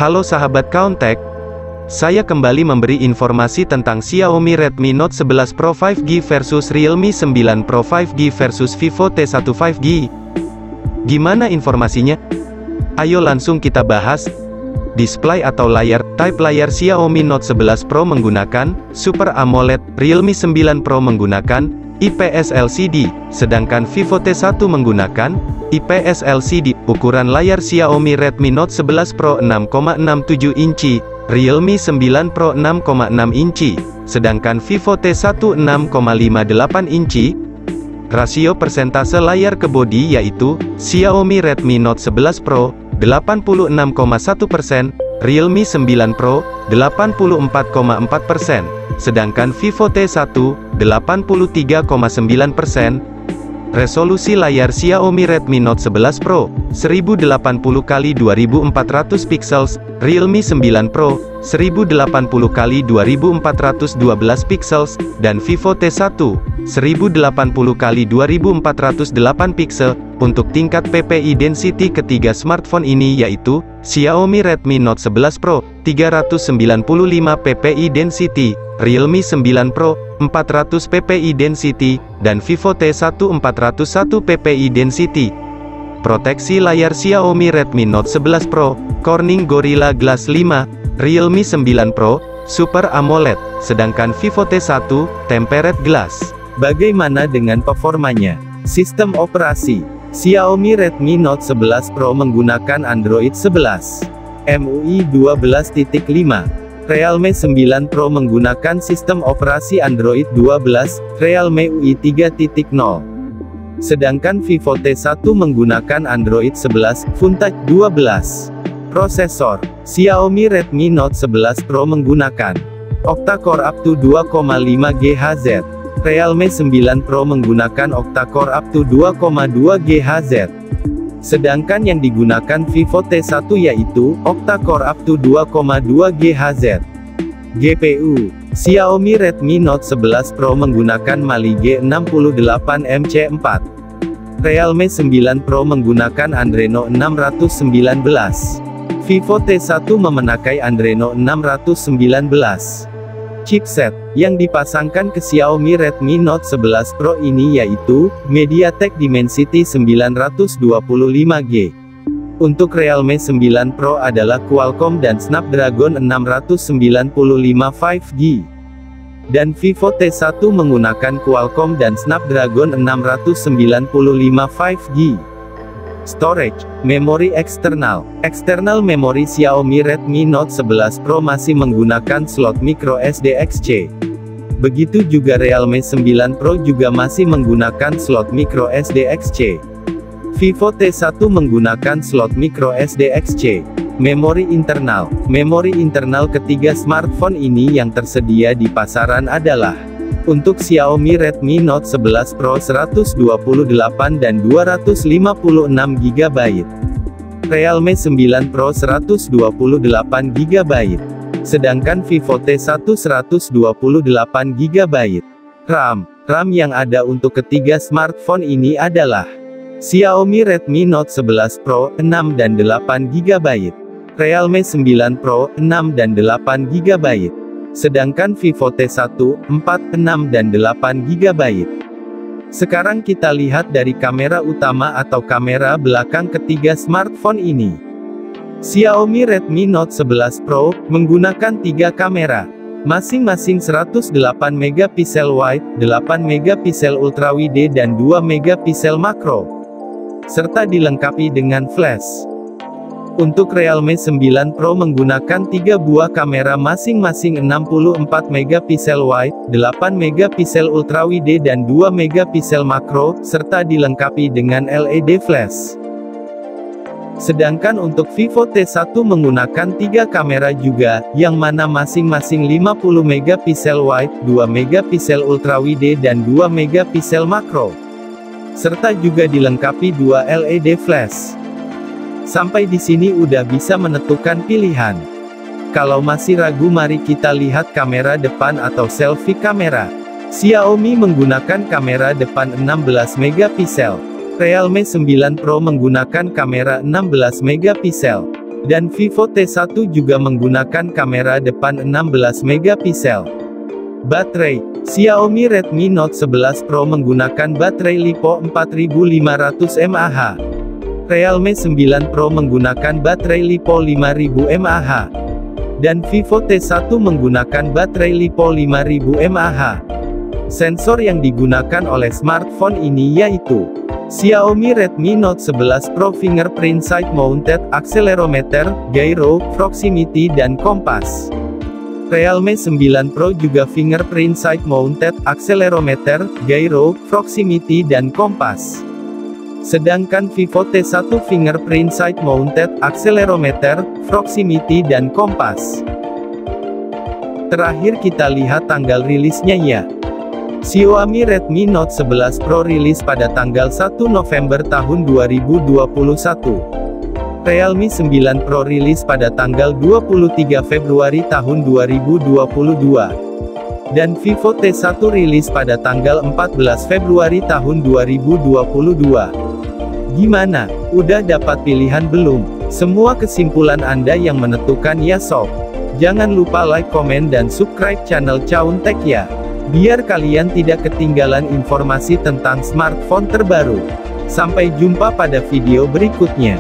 Halo sahabat Kauntek, saya kembali memberi informasi tentang Xiaomi Redmi Note 11 Pro 5G versus Realme 9 Pro 5G versus Vivo T1 5G. Gimana informasinya? Ayo langsung kita bahas. Display atau layar, type layar Xiaomi Note 11 Pro menggunakan Super AMOLED, Realme 9 Pro menggunakan IPS LCD, sedangkan Vivo T1 menggunakan IPS LCD. Ukuran layar Xiaomi Redmi Note 11 Pro 6,67 inci, Realme 9 Pro 6,6 inci, sedangkan Vivo T1 6,58 inci. Rasio persentase layar ke bodi yaitu, Xiaomi Redmi Note 11 Pro, 86,1%, Realme 9 Pro, 84,4%, sedangkan Vivo T1, 83,9%. Resolusi layar Xiaomi Redmi Note 11 Pro, 1080x2400 pixels, Realme 9 Pro, 1080x2412 pixels, dan Vivo T1, 1080x2408 pixel. Untuk tingkat PPI density ketiga smartphone ini yaitu, Xiaomi Redmi Note 11 Pro, 395 PPI density, Realme 9 Pro, 400 PPI density, dan Vivo T1 401 PPI density. Proteksi layar Xiaomi Redmi Note 11 Pro, Corning Gorilla Glass 5, Realme 9 Pro, Super AMOLED, sedangkan Vivo T1, Tempered Glass. Bagaimana dengan performanya? Sistem operasi Xiaomi Redmi Note 11 Pro menggunakan Android 11 MUI 12.5. Realme 9 Pro menggunakan sistem operasi Android 12, Realme UI 3.0. Sedangkan Vivo T1 menggunakan Android 11, Funtouch 12. Prosesor Xiaomi Redmi Note 11 Pro menggunakan octa-core up to 2,5 GHz. Realme 9 Pro menggunakan octa-core up to 2,2 GHz. Sedangkan yang digunakan Vivo T1 yaitu octa-core up to 2,2 GHz. GPU Xiaomi Redmi Note 11 Pro menggunakan Mali G68 MC4. Realme 9 Pro menggunakan Adreno 619. Vivo T1 memakai Adreno 619. Chipset yang dipasangkan ke Xiaomi Redmi Note 11 Pro ini yaitu MediaTek Dimensity 925G. Untuk Realme 9 Pro adalah Qualcomm dan Snapdragon 695 5G. Dan Vivo T1 menggunakan Qualcomm dan Snapdragon 695 5G. Storage, memori eksternal. Eksternal memori Xiaomi Redmi Note 11 Pro masih menggunakan slot micro SD XC. Begitu juga Realme 9 Pro juga masih menggunakan slot micro SD XC. Vivo T1 menggunakan slot micro SD XC. Memori internal. Memori internal ketiga smartphone ini yang tersedia di pasaran adalah untuk Xiaomi Redmi Note 11 Pro 128 dan 256 GB. Realme 9 Pro 128 GB. Sedangkan Vivo T1 128 GB. RAM yang ada untuk ketiga smartphone ini adalah Xiaomi Redmi Note 11 Pro 6 dan 8 GB. Realme 9 Pro 6 dan 8 GB. Sedangkan Vivo T1, 4, 6 dan 8 GB. Sekarang kita lihat dari kamera utama atau kamera belakang ketiga smartphone ini. Xiaomi Redmi Note 11 Pro menggunakan 3 kamera, masing-masing 108 MP wide, 8 MP ultrawide dan 2 MP makro, serta dilengkapi dengan flash. Untuk Realme 9 Pro menggunakan 3 buah kamera masing-masing 64 MP wide, 8 MP ultrawide dan 2 MP makro, serta dilengkapi dengan LED flash. Sedangkan untuk Vivo T1 menggunakan 3 kamera juga, yang mana masing-masing 50 MP wide, 2 MP ultrawide dan 2 MP makro, serta juga dilengkapi 2 LED flash. Sampai di sini udah bisa menentukan pilihan. Kalau masih ragu, mari kita lihat kamera depan atau selfie kamera. Xiaomi menggunakan kamera depan 16 MP. Realme 9 Pro menggunakan kamera 16 MP. Dan Vivo T1 juga menggunakan kamera depan 16 megapiksel. Baterai, Xiaomi Redmi Note 11 Pro menggunakan baterai LiPo 4500 mAh. Realme 9 Pro menggunakan baterai LiPo 5000 mAh. Dan Vivo T1 menggunakan baterai LiPo 5000 mAh. Sensor yang digunakan oleh smartphone ini yaitu Xiaomi Redmi Note 11 Pro Fingerprint Side Mounted Accelerometer, Gyro, Proximity dan Kompas. Realme 9 Pro juga Fingerprint Side Mounted Accelerometer, Gyro, Proximity dan Kompas. Sedangkan Vivo T1 Fingerprint Side Mounted Accelerometer, Proximity dan Kompas. Terakhir kita lihat tanggal rilisnya ya. Xiaomi Redmi Note 11 Pro rilis pada tanggal 1 November tahun 2021. Realme 9 Pro rilis pada tanggal 23 Februari tahun 2022. Dan Vivo T1 rilis pada tanggal 14 Februari tahun 2022. Gimana? Udah dapat pilihan belum? Semua kesimpulan Anda yang menentukan ya sob. Jangan lupa like, komen dan subscribe channel Cauntek ya. Biar kalian tidak ketinggalan informasi tentang smartphone terbaru. Sampai jumpa pada video berikutnya.